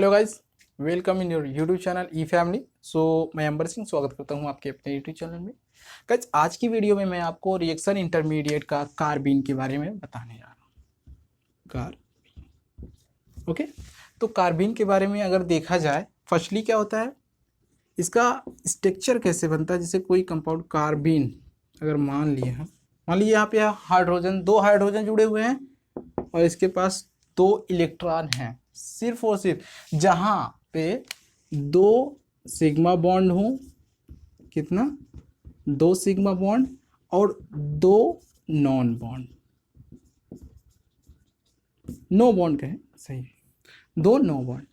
Hello guys, welcome in your YouTube channel E family. मैं अंबर सिंह स्वागत करता हूं आपके अपने यूट्यूब चैनल में। गाइस, आज की वीडियो में मैं आपको रिएक्शन इंटरमीडिएट का कार्बीन के बारे में बताने जा रहा हूं। ओके, तो कार्बीन के बारे में अगर देखा जाए, फर्स्टली क्या होता है, इसका स्ट्रक्चर कैसे बनता है। जैसे कोई कंपाउंड कार्बीन अगर मान लिए यहाँ पे हाइड्रोजन, दो हाइड्रोजन जुड़े हुए हैं और इसके पास दो इलेक्ट्रॉन हैं, सिर्फ और सिर्फ जहां पे दो सिग्मा बॉन्ड हो, कितना, दो सिग्मा बॉन्ड और दो नॉन बॉन्ड, नो बॉन्ड कहें, सही, दो नो बॉन्ड।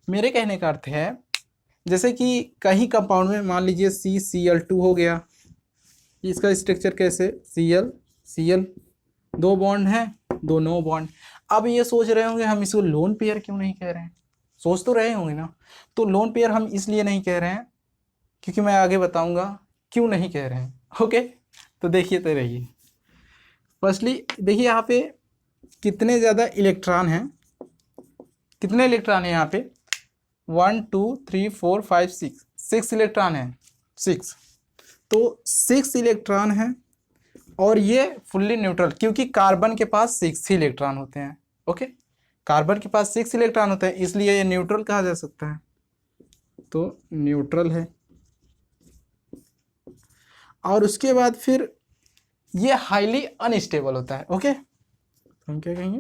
मेरे कहने का अर्थ है, जैसे कि कहीं कंपाउंड में मान लीजिए CCl2 हो गया, इसका स्ट्रक्चर कैसे, Cl दो बॉन्ड है, दो नो बॉन्ड। अब ये सोच रहे होंगे हम इसको लोन पेयर क्यों नहीं कह रहे हैं, सोच तो रहे होंगे ना। तो लोन पेयर हम इसलिए नहीं कह रहे हैं क्योंकि मैं आगे बताऊंगा क्यों नहीं कह रहे हैं। ओके, तो देखिए तो रहिए। फर्स्टली देखिए यहाँ पे कितने ज़्यादा इलेक्ट्रॉन हैं, कितने इलेक्ट्रॉन हैं यहाँ पे, 1 2 3 4 5 6 इलेक्ट्रॉन हैं, 6। तो 6 इलेक्ट्रॉन हैं और ये फुल्ली न्यूट्रल, क्योंकि कार्बन के पास 6 ही इलेक्ट्रॉन होते हैं। ओके, कार्बन के पास 6 इलेक्ट्रॉन होते हैं, इसलिए ये न्यूट्रल कहा जा सकता है, तो न्यूट्रल है। और उसके बाद फिर ये हाईली अनस्टेबल होता है। ओके, हम क्या कहेंगे,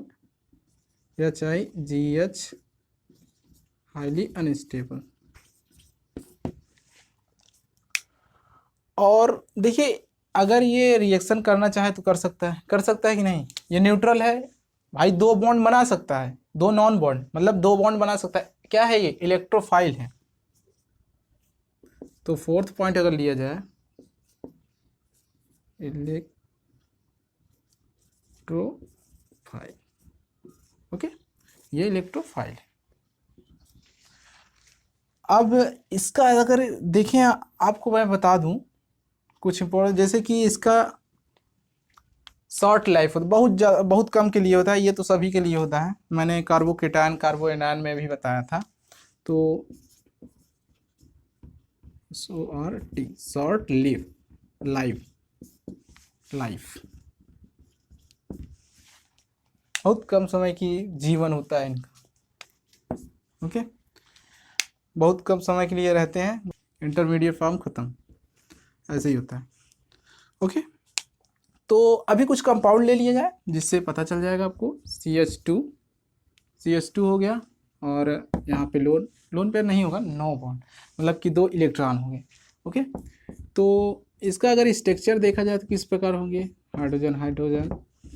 HIGH, हाईली अनस्टेबल। और देखिए, अगर ये रिएक्शन करना चाहे तो कर सकता है कि नहीं। ये न्यूट्रल है भाई, दो बॉन्ड बना सकता है, दो नॉन बॉन्ड, मतलब दो बॉन्ड बना सकता है। क्या है ये, इलेक्ट्रोफाइल है। तो फोर्थ पॉइंट अगर लिया जाए, इलेक्ट्रोफाइल। ओके, ये इलेक्ट्रोफाइल है। अब इसका अगर देखें, आपको मैं बता दूं कुछ इंपॉर्टेंट, जैसे कि इसका शॉर्ट लाइफ होता है, बहुत कम के लिए होता है। ये तो सभी के लिए होता है, मैंने कार्बोकेटायन कार्बोएनायन में भी बताया था। तो SORT, शॉर्ट लाइफ, बहुत कम समय की जीवन होता है इनका। ओके, बहुत कम समय के लिए रहते हैं, इंटरमीडिएट फॉर्म खत्म, ऐसे ही होता है। ओके, तो अभी कुछ कंपाउंड ले लिया जाए जिससे पता चल जाएगा आपको। CH2 हो गया, और यहाँ पे लोन पेयर नहीं होगा, नो बॉन्ड, मतलब कि दो इलेक्ट्रॉन हो गए। ओके, तो इसका अगर स्ट्रक्चर देखा जाए तो किस प्रकार होंगे, हाइड्रोजन हाइड्रोजन,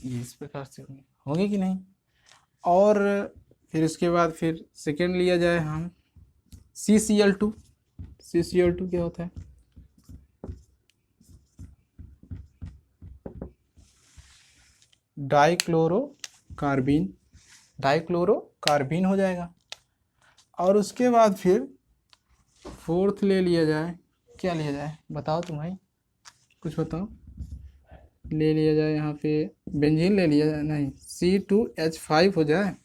ये इस प्रकार से होंगे कि नहीं। और फिर उसके बाद फिर सेकेंड लिया जाए हम, CCl2 क्या होता है, डाइक्लोरोकार्बीन हो जाएगा। और उसके बाद फिर फोर्थ ले लिया जाए, क्या लिया जाए बताओ तुम भाई, कुछ बताओ। ले लिया जाए यहाँ पे बेंजीन ले लिया जाए, नहीं, C2H5 हो जाए,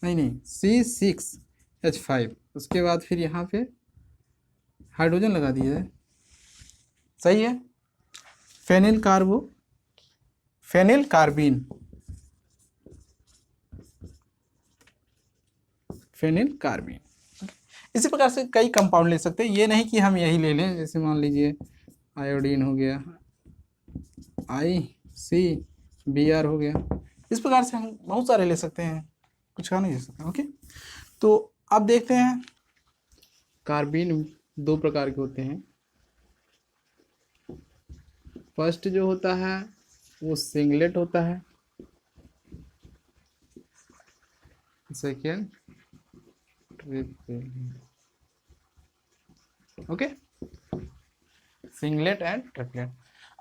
नहीं C6H5। उसके बाद फिर यहाँ पे हाइड्रोजन लगा दिया जाए, सही है। Phenyl carbene. इसी प्रकार से कई कंपाउंड ले सकते हैं, ये नहीं कि हम यही ले लें। जैसे मान लीजिए आयोडीन हो गया, ICBr हो गया, इस प्रकार से हम बहुत सारे ले सकते हैं, कुछ कहा नहीं जा सकता। ओके, तो अब देखते हैं, कार्बीन दो प्रकार के होते हैं। फर्स्ट जो होता है वो सिंगलेट होता है, second triplet. Okay, singlet and triplet.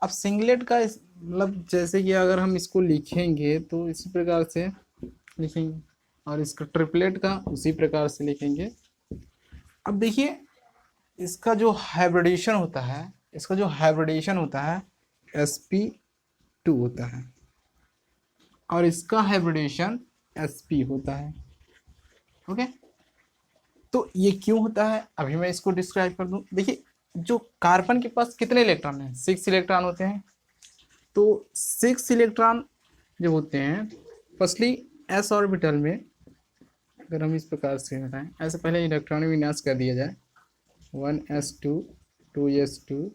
अब सिंगलेट का मतलब जैसे कि अगर हम इसको लिखेंगे तो इसी प्रकार से लिखेंगे, और इसका ट्रिपलेट का उसी प्रकार से लिखेंगे। अब देखिए, इसका जो हाइब्रिडेशन होता है, sp2 होता है, और इसका हाइब्रिडेशन sp होता है। ओके, तो ये क्यों होता है अभी मैं इसको डिस्क्राइब कर दूं। देखिए जो कार्बन के पास कितने इलेक्ट्रॉन हैं, 6 इलेक्ट्रॉन होते हैं। तो 6 इलेक्ट्रॉन जो होते हैं, फर्स्टली एस ऑर्बिटल में अगर हम इस प्रकार से बताएं, ऐसे पहले इलेक्ट्रॉन विन्यास कर दिया जाए, 1s2 2s2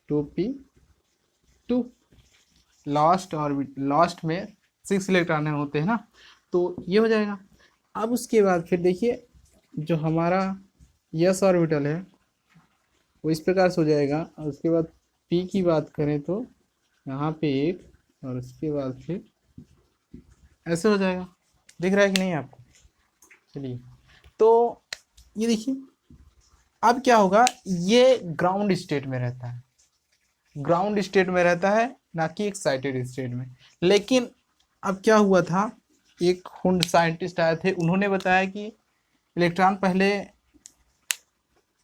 2p2, लास्ट में 6 इलेक्ट्रॉन होते हैं ना, तो ये हो जाएगा। अब उसके बाद फिर देखिए जो हमारा यस ऑर्बिटल है वो इस प्रकार से हो जाएगा, और उसके बाद पी की बात करें तो यहाँ पे एक, और उसके बाद फिर ऐसे हो जाएगा। दिख रहा है कि नहीं आपको? चलिए, तो ये देखिए अब क्या होगा, ये ग्राउंड स्टेट में रहता है, ग्राउंड स्टेट में रहता है, ना कि एक्साइटेड स्टेट में। लेकिन अब क्या हुआ था, एक हुंड साइंटिस्ट आए थे, उन्होंने बताया कि इलेक्ट्रॉन पहले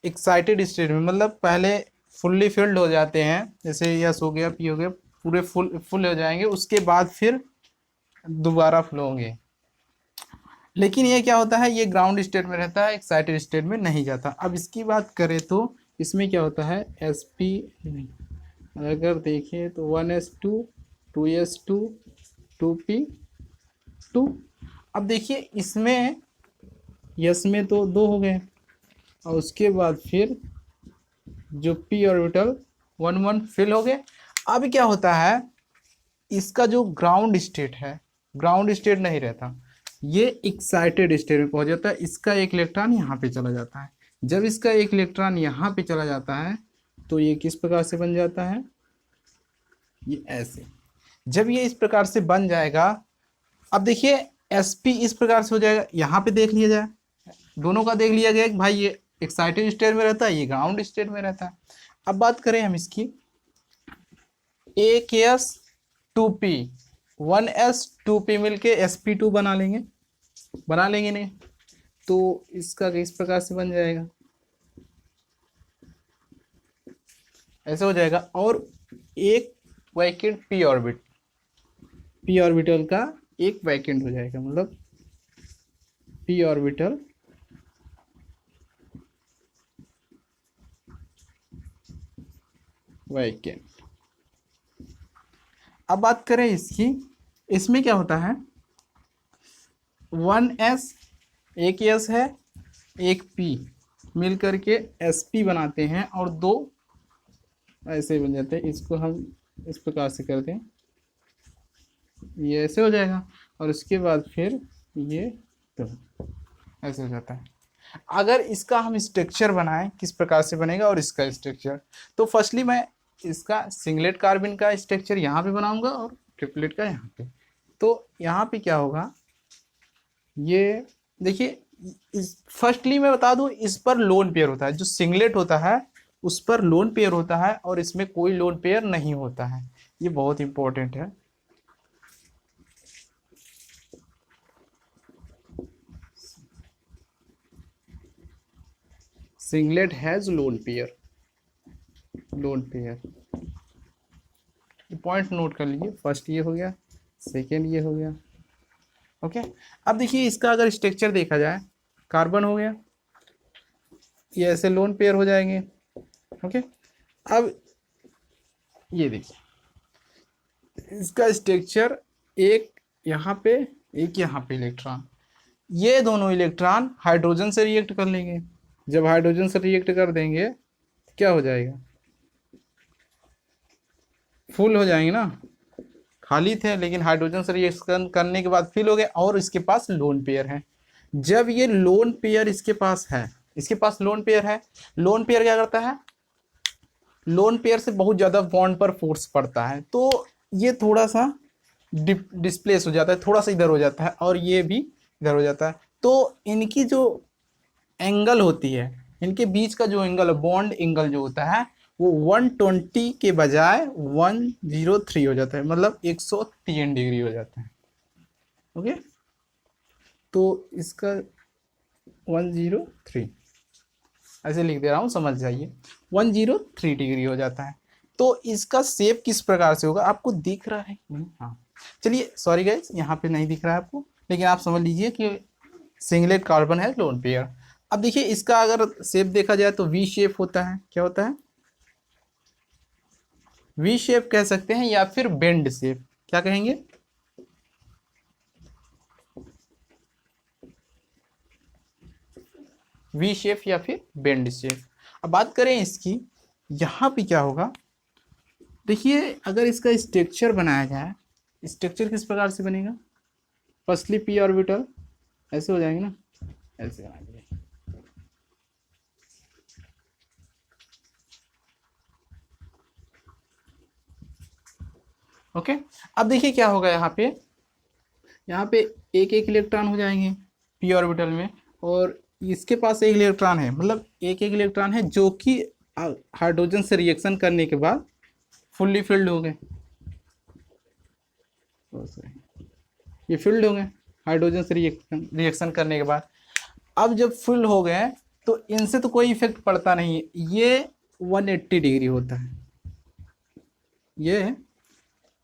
एक्साइटेड स्टेट में, मतलब पहले फुल्ली फिल्ड हो जाते हैं, जैसे यस हो गया, पी हो गया, पूरे फुल हो जाएंगे, उसके बाद फिर दोबारा फ्लो होंगे। लेकिन ये क्या होता है, ये ग्राउंड स्टेट में रहता है, एक्साइटेड स्टेट में नहीं जाता। अब इसकी बात करें तो इसमें क्या होता है, एस पी, अगर देखें तो 1s2 2s2 2p2। अब देखिए इसमें यस में तो 2 हो गए, और उसके बाद फिर जो पी ऑर्बिटल 1 फिल हो गए। अब क्या होता है, इसका जो ग्राउंड स्टेट है, ग्राउंड स्टेट नहीं रहता, ये एक्साइटेड स्टेट में पहुंच जाता है। इसका एक इलेक्ट्रॉन यहाँ पे चला जाता है। जब इसका एक इलेक्ट्रॉन यहाँ पे चला जाता है तो ये किस प्रकार से बन जाता है, ये ऐसे। जब ये इस प्रकार से बन जाएगा, अब देखिए sp इस प्रकार से हो जाएगा, यहाँ पे देख लिया जाए, दोनों का देख लिया गया कि भाई ये एक्साइटेड स्टेट में रहता है, ये ग्राउंड स्टेट में रहता है। अब बात करें हम इसकी, 1s 2p 1s 2p मिलके sp2 बना लेंगे नहीं, तो इसका इस प्रकार से बन जाएगा, ऐसे हो जाएगा। और एक वैकेंट p ऑर्बिटल का एक वैकेंट हो जाएगा, मतलब p ऑर्बिटल वैकेंट। अब बात करें इसकी, इसमें क्या होता है, 1s एक s है, एक p मिल करके sp बनाते हैं, और 2 ऐसे बन जाते हैं। इसको हम इस प्रकार से करते हैं, ये ऐसे हो जाएगा, और उसके बाद फिर ये तो ऐसे हो जाता है। अगर इसका हम स्ट्रक्चर बनाएं, किस प्रकार से बनेगा और इसका स्ट्रक्चर, तो फर्स्टली मैं इसका सिंगलेट कार्बन का स्ट्रक्चर यहाँ पे बनाऊंगा और ट्रिपलेट का यहाँ पे। तो यहाँ पे क्या होगा, ये देखिए, इस फर्स्टली मैं बता दूं, इस पर लोन पेयर होता है, जो सिंगलेट होता है उस पर लोन पेयर होता है, और इसमें कोई लोन पेयर नहीं होता है। ये बहुत इंपॉर्टेंट है। Singlet has lone pair, point note कर लीजिए। फर्स्ट ये हो गया, सेकेंड ये हो गया, ओके। अब देखिए इसका अगर स्ट्रक्चर देखा जाए, कार्बन हो गया, ये ऐसे लोन पेयर हो जाएंगे, ओके। अब ये देखिए इसका स्ट्रक्चर, एक यहाँ पे एक यहाँ पे इलेक्ट्रॉन, ये दोनों इलेक्ट्रॉन हाइड्रोजन से रिएक्ट कर लेंगे। जब हाइड्रोजन से रिएक्ट कर देंगे क्या हो जाएगा, फुल हो जाएंगे ना, खाली थे लेकिन हाइड्रोजन से रिएक्शन करने के बाद फिल हो गए, और इसके पास लोन पेयर है। जब ये लोन पेयर इसके पास है, लोन पेयर है, लोन पेयर क्या करता है, लोन पेयर से बहुत ज़्यादा बॉन्ड पर फोर्स पड़ता है, तो ये थोड़ा सा डिस्प्लेस हो जाता है, थोड़ा सा इधर हो जाता है, और ये भी इधर हो जाता है। तो इनकी जो एंगल होती है, इनके बीच का जो एंगल, बॉन्ड एंगल जो होता है, वो 120 के बजाय 103 हो जाता है, मतलब 103 डिग्री हो जाता है, ओके। तो इसका 103 ऐसे लिख दे रहा हूँ, समझ जाइए, 103 डिग्री हो जाता है। तो इसका शेप किस प्रकार से होगा, आपको दिख रहा है नहीं? हाँ, चलिए, सॉरी गाइस, यहाँ पे नहीं दिख रहा है आपको, लेकिन आप समझ लीजिए कि सिंगलेट कार्बन है लोन पेयर। अब देखिए इसका अगर शेप देखा जाए तो वी शेप होता है, क्या होता है, वी शेप कह सकते हैं या फिर बेंड शेप, क्या कहेंगे, वी शेप या फिर बेंड शेप। अब बात करें इसकी, यहाँ पे क्या होगा, देखिए अगर इसका स्ट्रक्चर बनाया जाए, स्ट्रक्चर किस प्रकार से बनेगा, फर्स्टली पी ऑर्बिटल ऐसे हो जाएंगे ना, ऐसे बनाएंगे, ओके। अब देखिए क्या होगा, यहाँ पे एक एक इलेक्ट्रॉन हो जाएंगे पी ऑर्बिटल में, और इसके पास एक इलेक्ट्रॉन है, मतलब एक एक इलेक्ट्रॉन है जो कि हाइड्रोजन से रिएक्शन करने के बाद फुल्ली फिल्ड हो गए, ये फिल्ड हो गए हाइड्रोजन से रिएक्शन करने के बाद। अब जब फुल हो गए तो इनसे तो कोई इफेक्ट पड़ता नहीं है, ये 180 डिग्री होता है, ये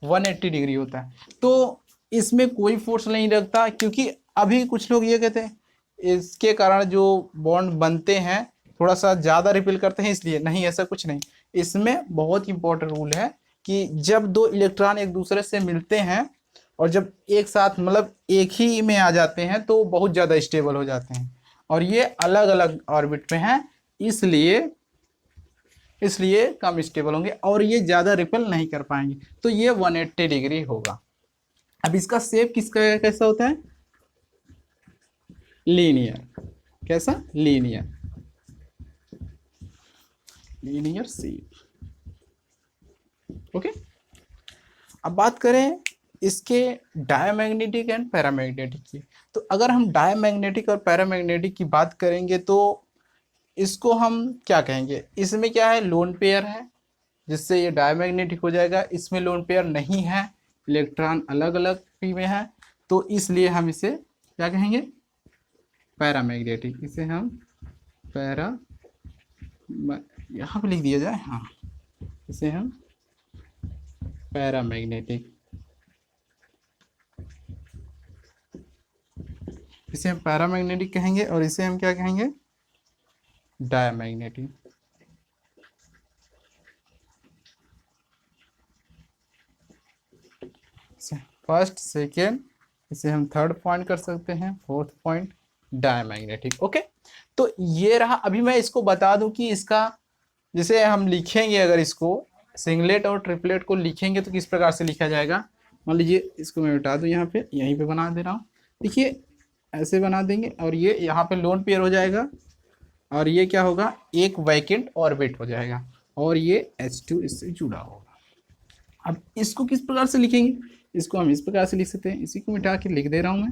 180 डिग्री होता है, तो इसमें कोई फोर्स नहीं लगता, क्योंकि अभी कुछ लोग ये कहते हैं इसके कारण जो बॉन्ड बनते हैं थोड़ा सा ज़्यादा रिपेल करते हैं इसलिए, नहीं ऐसा कुछ नहीं। इसमें बहुत इंपॉर्टेंट रूल है कि जब दो इलेक्ट्रॉन एक दूसरे से मिलते हैं और जब एक साथ मतलब एक ही में आ जाते हैं तो बहुत ज़्यादा स्टेबल हो जाते हैं, और ये अलग अलग ऑर्बिट में हैं, इसलिए कम स्टेबल होंगे और ये ज़्यादा रिपेल नहीं कर पाएंगे, तो ये 180 डिग्री होगा। अब इसका शेप किसका कैसा होता है, लीनियर, कैसा, लीनियर शेप, ओके। अब बात करें इसके डायमैग्नेटिक एंड पैरामैग्नेटिक की, तो अगर हम डायमैग्नेटिक और पैरामैग्नेटिक की बात करेंगे तो इसको हम क्या कहेंगे, इसमें क्या है, लोन पेयर है जिससे ये डायमैग्नेटिक हो जाएगा, इसमें लोन पेयर नहीं है, इलेक्ट्रॉन अलग अलग पी में है, तो इसलिए हम इसे क्या कहेंगे, पैरामैग्नेटिक, इसे हम पैरा, यहाँ पे लिख दिया जाए, हाँ इसे हम पैरामैग्नेटिक, इसे हम पैरामैग्नेटिक कहेंगे और इसे हम क्या कहेंगे, डायमैग्नेटिक। फर्स्ट सेकेंड, इसे हम थर्ड पॉइंट कर सकते हैं, फोर्थ पॉइंट डायमैग्नेटिक, ओके। तो ये रहा। अभी मैं इसको बता दूं कि इसका जैसे हम लिखेंगे, अगर इसको सिंगलेट और ट्रिपलेट को लिखेंगे तो किस प्रकार से लिखा जाएगा, मान लीजिए इसको मैं बता दूं, यहाँ पे यहीं पे बना दे रहा हूँ, देखिए ऐसे बना देंगे और ये यहाँ पे लोन पेयर हो जाएगा और ये क्या होगा, एक वैकेंट ऑर्बिट हो जाएगा और ये H2 इससे जुड़ा होगा। अब इसको किस प्रकार से लिखेंगे, इसको हम इस प्रकार से लिख सकते हैं, इसी को मिटा के लिख दे रहा हूँ मैं,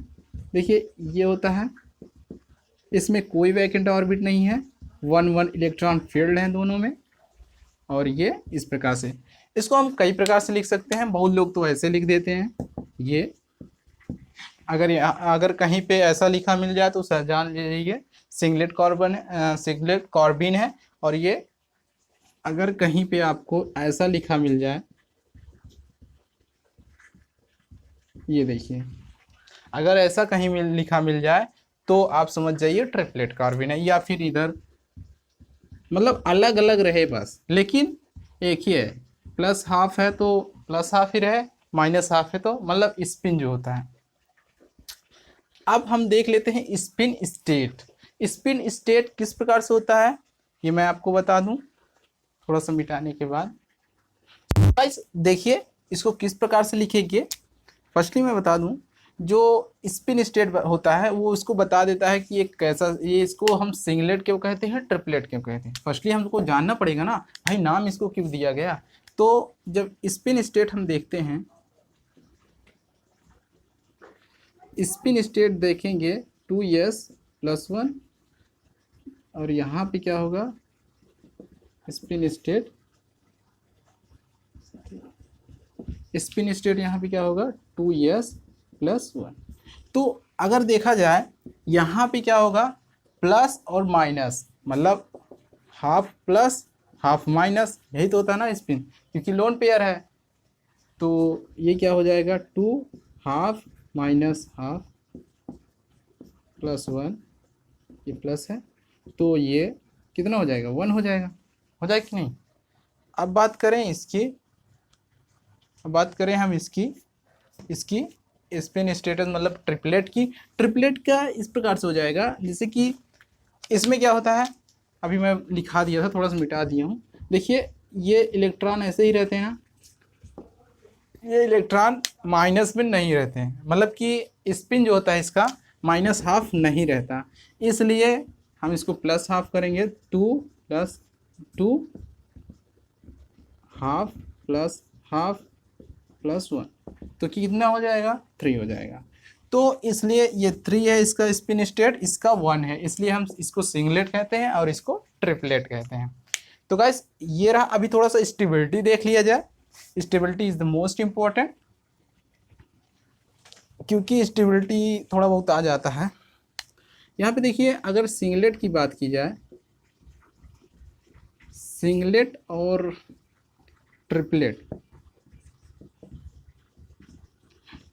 देखिए ये होता है, इसमें कोई वैकेंट ऑर्बिट नहीं है, 1 इलेक्ट्रॉन फील्ड हैं दोनों में, और ये इस प्रकार से। इसको हम कई प्रकार से लिख सकते हैं, बहुत लोग तो ऐसे लिख देते हैं, ये अगर कहीं पे ऐसा लिखा मिल जाए तो जान लीजिए सिंगलेट कार्बन है, और ये अगर कहीं पे आपको ऐसा लिखा मिल जाए, ये देखिए अगर ऐसा कहीं लिखा मिल जाए तो आप समझ जाइए ट्रिपलेट कार्बन है, या फिर इधर मतलब अलग अलग रहे बस, लेकिन एक ही है, प्लस हाफ है तो प्लस हाफ ही रहे, माइनस हाफ है तो मतलब स्पिन जो होता है। अब हम देख लेते हैं स्पिन स्टेट। स्पिन स्टेट किस प्रकार से होता है ये मैं आपको बता दूं थोड़ा सा मिटाने के बाद। गाइस देखिए इसको किस प्रकार से लिखेंगे, फर्स्टली मैं बता दूं, जो स्पिन स्टेट होता है वो इसको बता देता है कि ये कैसा, ये इसको हम सिंगलेट क्यों कहते हैं, ट्रिपलेट क्यों कहते हैं। फर्स्टली हमको जानना पड़ेगा ना भाई नाम इसको क्यों दिया गया। तो जब स्पिन स्टेट हम देखते हैं, स्पिन स्टेट देखेंगे 2s+1, और यहाँ पे क्या होगा, स्पिन स्टेट यहाँ पे क्या होगा 2s+1। तो अगर देखा जाए यहाँ पे क्या होगा, प्लस और माइनस, मतलब हाफ प्लस हाफ माइनस, यही तो होता है ना स्पिन, क्योंकि लोन पेयर है। तो ये क्या हो जाएगा 2 हाफ माइनस हाफ +1, ये प्लस है, तो ये कितना हो जाएगा, 1 हो जाएगा, हो जाएगा कि नहीं। अब बात करें इसकी, अब बात करें हम इसकी इसकी स्पिन स्टेटस मतलब ट्रिपलेट की। ट्रिपलेट का इस प्रकार से हो जाएगा, जैसे कि इसमें क्या होता है, अभी मैं लिखा दिया था, थोड़ा सा मिटा दिया हूँ। देखिए ये इलेक्ट्रॉन ऐसे ही रहते हैं ना, ये इलेक्ट्रॉन माइनस में नहीं रहते हैं, मतलब कि स्पिन जो होता है इसका -12 नहीं रहता, इसलिए हम इसको +12 करेंगे, 2 + 2 हाफ प्लस हाफ प्लस 1, तो कितना हो जाएगा, 3 हो जाएगा। तो इसलिए ये 3 है इसका स्पिन स्टेट, इसका 1 है, इसलिए हम इसको सिंगलेट कहते हैं और इसको ट्रिपलेट कहते हैं। तो गाइस ये रहा। अभी थोड़ा सा स्टेबिलिटी देख लिया जाए। Stability is the most important, क्योंकि स्टेबिलिटी थोड़ा बहुत आ जाता है। यहाँ पे देखिए अगर सिंगलेट की बात की जाए, सिंगलेट और ट्रिपलेट,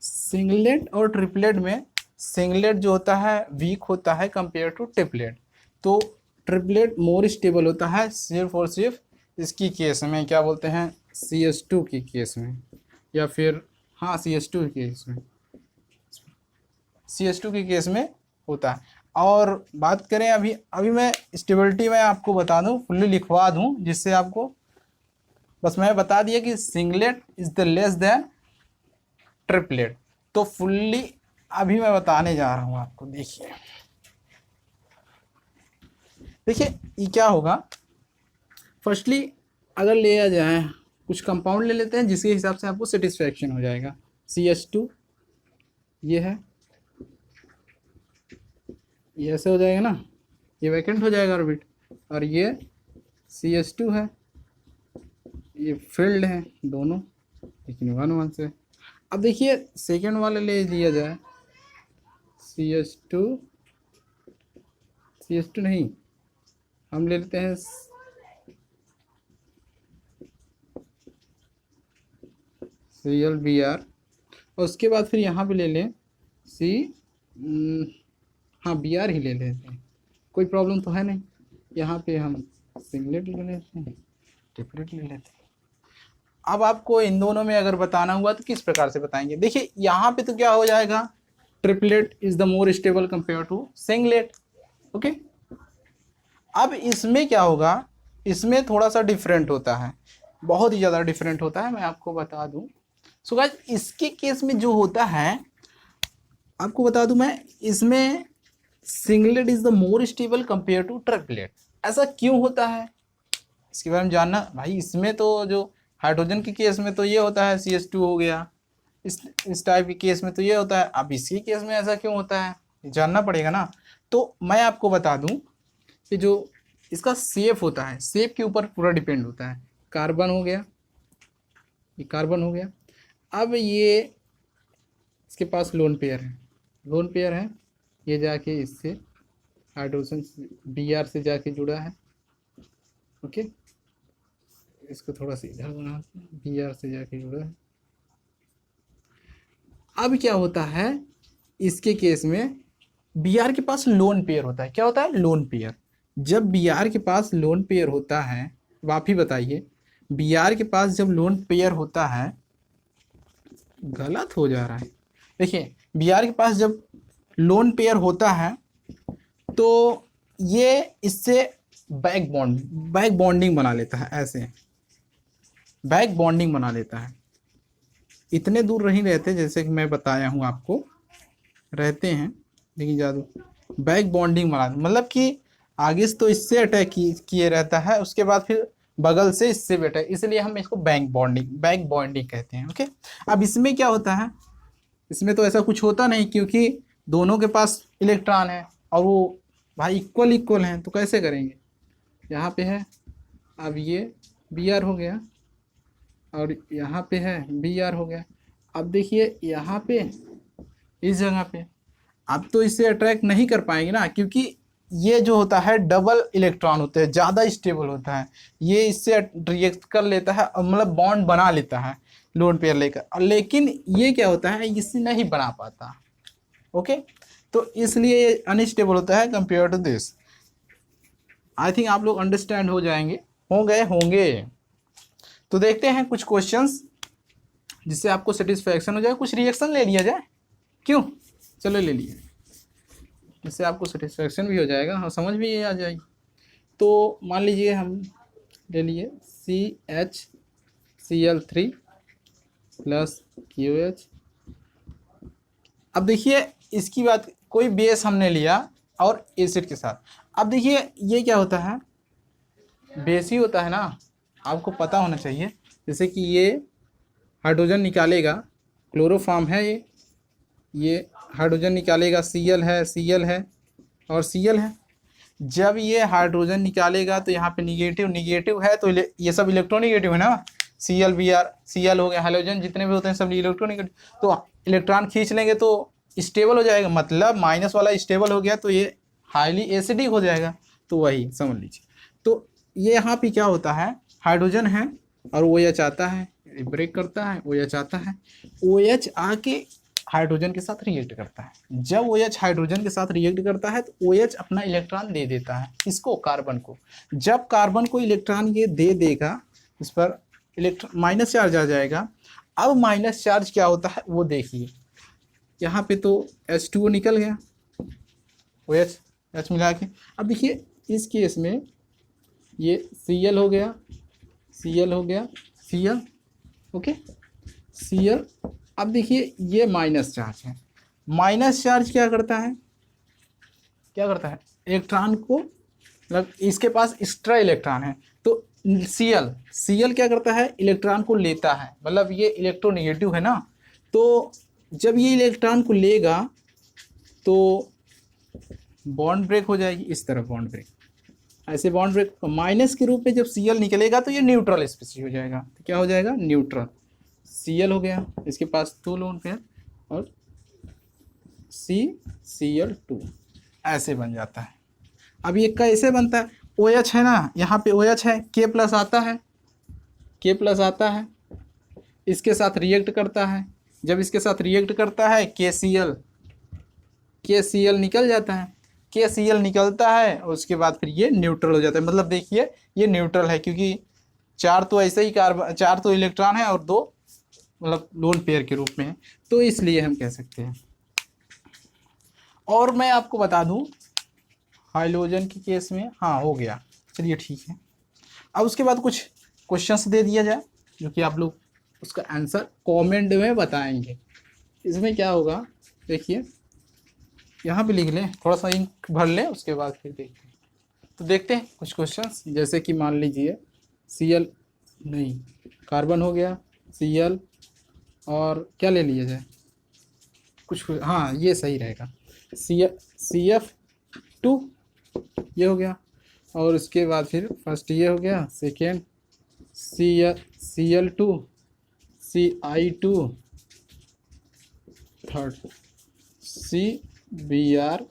सिंगलेट और ट्रिपलेट में सिंगलेट जो होता है वीक होता है कंपेयर टू ट्रिपलेट, तो ट्रिपलेट मोर स्टेबल होता है सिर्फ और सिर्फ इसकी केस में, क्या बोलते हैं, CS2 की केस में, या फिर हाँ CS2 की केस में, CS2 की केस में होता है। और बात करें अभी मैं स्टेबिलिटी में आपको बता दूं, फुल्ली लिखवा दूं, जिससे आपको बस मैं बता दिया कि singlet is the less than triplet, तो फुल्ली अभी मैं बताने जा रहा हूं आपको। देखिए ये क्या होगा, फर्स्टली अगर लिया जाए कुछ कंपाउंड ले लेते हैं जिसके हिसाब से आपको सेटिस्फैक्शन हो जाएगा। CS2 ये है, ये ऐसे हो जाएगा ना, ये वैकेंट हो जाएगा ऑर्बिट, और ये CS2 है, ये फील्ड है दोनों, लेकिन 1 1 से। अब देखिए सेकेंड वाले ले लिया जाए, CS2 नहीं, हम ले लेते हैं ClBr, और उसके बाद फिर यहाँ पे ले लें हाँ Br ही ले लेते हैं, कोई प्रॉब्लम तो है नहीं। यहाँ पे हम सिंगलेट ले लेते हैं, ट्रिपलेट ले लेते हैं। अब आपको इन दोनों में अगर बताना हुआ तो किस प्रकार से बताएंगे। देखिए यहाँ पे तो क्या हो जाएगा, triplet is the more stable compare to singlet, okay. अब इसमें क्या होगा, इसमें थोड़ा सा डिफरेंट होता है, बहुत ही ज़्यादा डिफरेंट होता है, मैं आपको बता दूं। सो गाइस इसके केस में जो होता है आपको बता दूं मैं, इसमें singlet is the more stable compare to triplet. ऐसा क्यों होता है इसके बारे में जानना भाई। इसमें तो जो हाइड्रोजन के केस में तो ये होता है CS2 हो गया, इस टाइप के केस में तो ये होता है, अब इसके केस में ऐसा क्यों होता है जानना पड़ेगा ना। तो मैं आपको बता दूं कि जो इसका शेप होता है, शेप के ऊपर पूरा डिपेंड होता है। कार्बन हो गया, ये कार्बन हो गया, अब ये इसके पास लोन पेयर है, ये जाके इससे हाइड्रोजन Br से जाके जुड़ा है, ओके। इसको थोड़ा सा इधर बनाते हैं, Br से जाके जुड़ा है। अब क्या होता है इसके केस में, Br के पास लोन पेयर होता है, क्या होता है, लोन पेयर। जब Br के पास लोन पेयर होता है, अब आप ही बताइए, Br के पास जब लोन पेयर होता है, गलत हो जा रहा है, देखिए Br के पास जब लोन पेयर होता है तो ये इससे बैक बॉन्डिंग बना लेता है, ऐसे बैक बॉन्डिंग बना लेता है। इतने दूर नहीं रहते जैसे कि मैं बताया हूँ आपको, रहते हैं लेकिन ज़्यादा बैक बॉन्डिंग बना, मतलब कि आगे से तो इससे अटैक किए रहता है, उसके बाद फिर बगल से इससे भी अटैक, इसलिए हम इसको बैक बॉन्डिंग कहते हैं, ओके। अब इसमें क्या होता है, इसमें तो ऐसा कुछ होता नहीं, क्योंकि दोनों के पास इलेक्ट्रॉन है और वो भाई इक्वल हैं, तो कैसे करेंगे। यहाँ पे है, अब ये Br हो गया और यहाँ पे है Br हो गया। अब देखिए यहाँ पे इस जगह पे, अब तो इससे अट्रैक्ट नहीं कर पाएंगे ना, क्योंकि ये जो होता है डबल इलेक्ट्रॉन होते हैं, ज़्यादा स्टेबल होता है, ये इससे रिएक्ट कर लेता है और मतलब बॉन्ड बना लेता है लोन पेयर लेकर, लेकिन ये क्या होता है, इससे नहीं बना पाता, ओके। तो इसलिए ये अनस्टेबल होता है compare to this. I think आप लोग अंडरस्टैंड हो जाएंगे, होंगे। तो देखते हैं कुछ क्वेश्चंस जिससे आपको सेटिस्फैक्शन हो जाए। कुछ रिएक्शन ले लिया जाए, क्यों? चलो ले लिए, इससे आपको सेटिस्फैक्शन भी हो जाएगा, हाँ समझ भी ये आ जाएगी। तो मान लीजिए हम ले लिए CHCl3 प्लस QH। अब देखिए इसकी बात, कोई बेस हमने लिया और एसिड के साथ। अब देखिए ये क्या होता है, बेस ही होता है ना, आपको पता होना चाहिए। जैसे कि ये हाइड्रोजन निकालेगा, क्लोरोफॉर्म है ये हाइड्रोजन निकालेगा, Cl है और Cl है। जब ये हाइड्रोजन निकालेगा तो यहाँ पे निगेटिव है, तो ये सब इलेक्ट्रोनिगेटिव है ना, Cl हो गया, हाइड्रोजन जितने भी होते हैं सब इलेक्ट्रोनिगेटिव। तो इलेक्ट्रॉन खींच लेंगे तो स्टेबल हो जाएगा, मतलब माइनस वाला स्टेबल हो गया तो ये हाईली एसिडिक हो जाएगा। तो वही समझ लीजिए। तो ये यहाँ पे क्या होता है, हाइड्रोजन है और OH आता है, ब्रेक करता है, OH आता है, OH आके हाइड्रोजन के साथ रिएक्ट करता है। जब OH हाइड्रोजन के साथ रिएक्ट करता है तो OH अपना इलेक्ट्रॉन दे देता है इसको, कार्बन को। जब कार्बन को इलेक्ट्रॉन ये दे देगा, इस पर माइनस चार्ज आ जाएगा। अब माइनस चार्ज क्या होता है वो देखिए, यहाँ पे तो H2O निकल गया, OH मिला के। अब देखिए इस केस में ये Cl हो गया, Cl ओके, Cl। अब देखिए ये माइनस चार्ज है, माइनस चार्ज क्या करता है इलेक्ट्रॉन को, मतलब इसके पास एक्स्ट्रा इलेक्ट्रॉन है, तो Cl क्या करता है, इलेक्ट्रॉन को लेता है, मतलब ये इलेक्ट्रोनेगेटिव है ना। तो जब ये इलेक्ट्रॉन को लेगा तो बॉन्ड ब्रेक हो जाएगी, इस तरफ बॉन्ड ब्रेक, ऐसे बॉन्ड ब्रेक माइनस के रूप में जब Cl निकलेगा तो ये न्यूट्रल स्पीशीज हो जाएगा। तो क्या हो जाएगा, न्यूट्रल। Cl हो गया, इसके पास 2 लोन पेयर और CCl2 ऐसे बन जाता है। अब ये कैसे बनता है, OH है ना, यहाँ पे OH है, K प्लस आता है, इसके साथ रिएक्ट करता है। जब इसके साथ रिएक्ट करता है KCl निकल जाता है, KCl निकलता है और उसके बाद फिर ये न्यूट्रल हो जाता है। मतलब देखिए ये न्यूट्रल है, क्योंकि 4 तो ऐसे ही कार्बन, 4 तो इलेक्ट्रॉन है और 2 मतलब लोन पेयर के रूप में है, तो इसलिए हम कह सकते हैं। और मैं आपको बता दूं हाइड्रोजन के केस में, हाँ हो गया, चलिए ठीक है। अब उसके बाद कुछ क्वेश्चंस दे दिया जाए जो कि आप लोग उसका आंसर कमेंट में बताएंगे। इसमें क्या होगा देखिए, यहाँ पे लिख लें, थोड़ा सा इंक भर लें, उसके बाद फिर देखते हैं। तो देखते हैं कुछ क्वेश्चंस, जैसे कि मान लीजिए कार्बन हो गया, Cl और क्या ले लिया जाए कुछ, हाँ ये सही रहेगा, CF2 ये हो गया, और उसके बाद फिर फर्स्ट ये हो गया, second Cl2, Ci2, third Cbr2।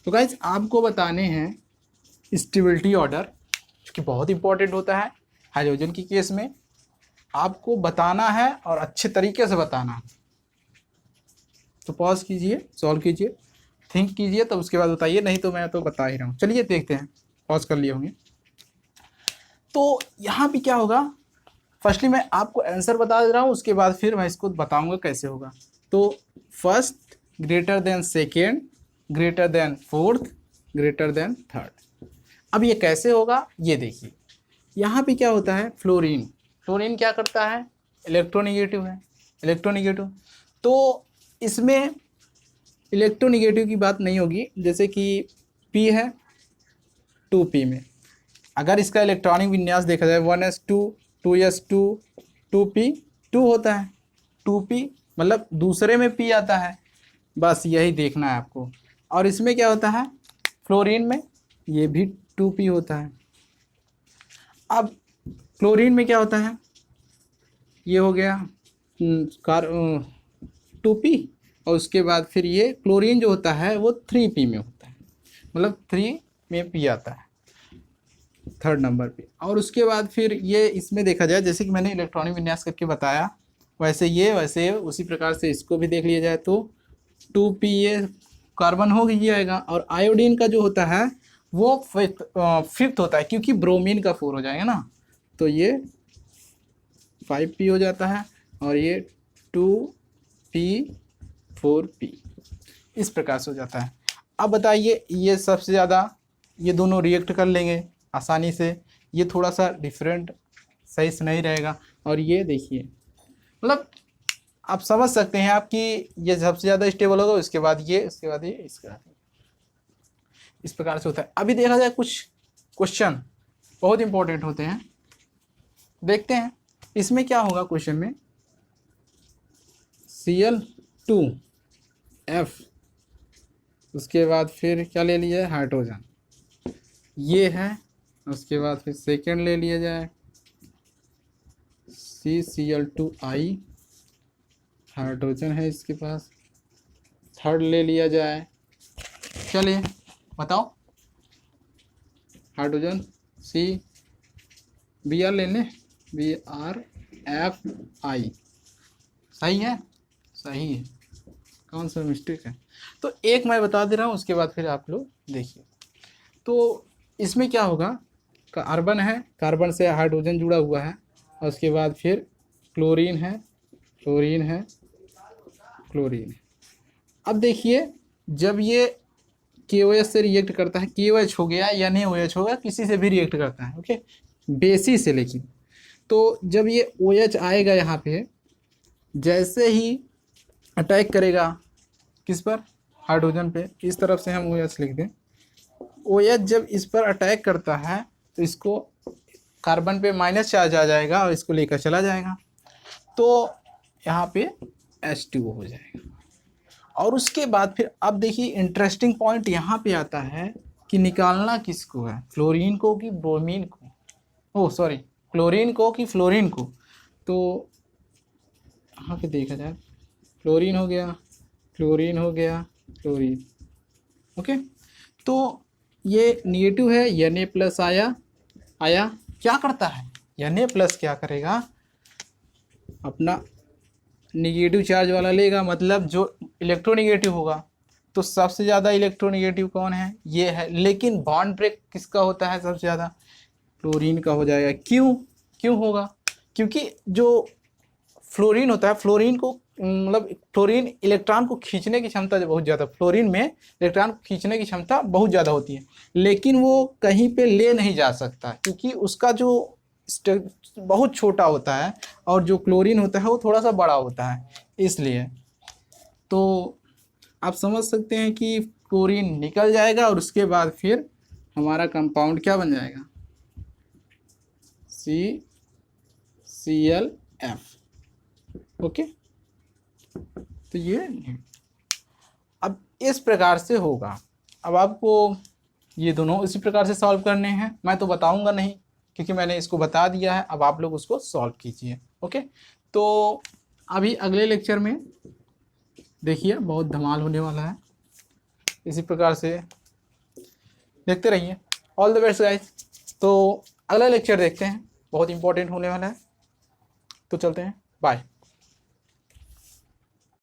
तो गाइज आपको बताने हैं स्टेबिलिटी ऑर्डर, जो कि बहुत इंपॉर्टेंट होता है हाइड्रोजन की केस में। आपको बताना है और अच्छे तरीके से बताना है। तो पॉज कीजिए, सॉल्व कीजिए, थिंक कीजिए, तब उसके बाद बताइए, नहीं तो मैं तो बता ही रहा हूँ। चलिए देखते हैं, पॉज कर लिए होंगे। तो यहाँ पे क्या होगा, फर्स्टली मैं आपको आंसर बता दे रहा हूँ, उसके बाद फिर मैं इसको बताऊँगा कैसे होगा। तो first greater than second, greater than fourth, greater than third. अब ये कैसे होगा ये देखिए, यहाँ पे क्या होता है, फ्लोरीन क्या करता है, इलेक्ट्रोनिगेटिव है, तो इसमें इलेक्ट्रोनिगेटिव की बात नहीं होगी। जैसे कि P है, 2P में अगर इसका इलेक्ट्रॉनिक विन्यास देखा जाए 1s2 2s2 2p 2 होता है, 2p मतलब दूसरे में P आता है, बस यही देखना है आपको। और इसमें क्या होता है, फ्लोरीन में ये भी 2p होता है। अब क्लोरीन में क्या होता है, ये हो गया 2p, और उसके बाद फिर ये क्लोरीन जो होता है वो 3p में होता है, मतलब 3 में p आता है थर्ड नंबर पे। और उसके बाद फिर ये इसमें देखा जाए, जैसे कि मैंने इलेक्ट्रॉनिक विन्यास करके बताया, वैसे उसी प्रकार से इसको भी देख लिया जाए तो 2p ये कार्बन हो ही आएगा, और आयोडीन का जो होता है वो फिफ्थ होता है, क्योंकि ब्रोमीन का 4 हो जाएगा ना, तो ये 5p हो जाता है, और ये 2p4p, इस प्रकार से हो जाता है। अब बताइए, ये सबसे ज़्यादा ये दोनों रिएक्ट कर लेंगे आसानी से, ये थोड़ा सा डिफरेंट सही से नहीं रहेगा, और ये देखिए, मतलब आप समझ सकते हैं आप कि ये सबसे ज़्यादा स्टेबल होगा, उसके बाद ये, उसके बाद ये, इसके बाद ये, इस प्रकार से होता है। अभी देखा जाए कुछ क्वेश्चन बहुत इंपॉर्टेंट होते हैं, देखते हैं इसमें क्या होगा। क्वेश्चन में Cl2F, उसके बाद फिर क्या ले लिया है, हाइड्रोजन, ये है, उसके बाद फिर सेकेंड ले लिया जाए CCl2I, हाइड्रोजन है इसके पास, थर्ड ले लिया जाए, चलिए बताओ, हाइड्रोजन Br ले लें, BrFI, सही है, सही है, कौन सा मिस्टेक है। तो एक मैं बता दे रहा हूँ, उसके बाद फिर आप लोग देखिए। तो इसमें क्या होगा, कार्बन है, कार्बन से हाइड्रोजन जुड़ा हुआ है, और उसके बाद फिर क्लोरीन है, क्लोरीन है, क्लोरीन है। अब देखिए, जब ये KOH से रिएक्ट करता है, KOH हो गया या NaOH होगा, किसी से भी रिएक्ट करता है, ओके, बेसिस से, लेकिन तो जब ये OH आएगा यहाँ पे, जैसे ही अटैक करेगा किस पर, हाइड्रोजन पे, इस तरफ से हम OH लिख दें, OH जब इस पर अटैक करता है तो इसको कार्बन पे माइनस चार्ज आ जाएगा और इसको लेकर चला जाएगा, तो यहाँ पे H2O हो जाएगा। और उसके बाद फिर अब देखिए इंटरेस्टिंग पॉइंट यहाँ पे आता है कि निकालना किसको है, फ्लोरीन को कि ब्रोमीन को, ओह सॉरी, क्लोरीन को कि फ्लोरीन को। तो यहाँ पे देखा जाए, फ्लोरीन हो गया, क्लोरीन हो गया, क्लोरीन, ओके। तो ये नेगेटिव है, Na+ आया, क्या करता है, Na+ क्या करेगा, अपना निगेटिव चार्ज वाला लेगा, मतलब जो इलेक्ट्रोनेगेटिव होगा, तो सबसे ज़्यादा इलेक्ट्रोनेगेटिव कौन है, ये है, लेकिन बॉन्ड ब्रेक किसका होता है सबसे ज़्यादा, क्लोरीन का हो जाएगा। क्यों होगा, क्योंकि जो फ्लोरीन होता है, फ्लोरीन को मतलब फ्लोरीन इलेक्ट्रॉन को खींचने की क्षमता बहुत ज़्यादा, फ्लोरीन में इलेक्ट्रॉन को खींचने की क्षमता बहुत ज़्यादा होती है, लेकिन वो कहीं पे ले नहीं जा सकता, क्योंकि उसका जो बहुत छोटा होता है, और जो क्लोरीन होता है वो थोड़ा सा बड़ा होता है, इसलिए। तो आप समझ सकते हैं कि क्लोरीन निकल जाएगा, और उसके बाद फिर हमारा कंपाउंड क्या बन जाएगा, CClF, ओके। तो ये अब इस प्रकार से होगा। अब आपको ये दोनों इसी प्रकार से सॉल्व करने हैं, मैं तो बताऊंगा नहीं क्योंकि मैंने इसको बता दिया है, अब आप लोग उसको सॉल्व कीजिए, ओके। तो अभी अगले लेक्चर में देखिए बहुत धमाल होने वाला है, इसी प्रकार से देखते रहिए। All the best guys. तो अगला लेक्चर देखते हैं, बहुत इंपॉर्टेंट होने वाला है, तो चलते हैं, बाय।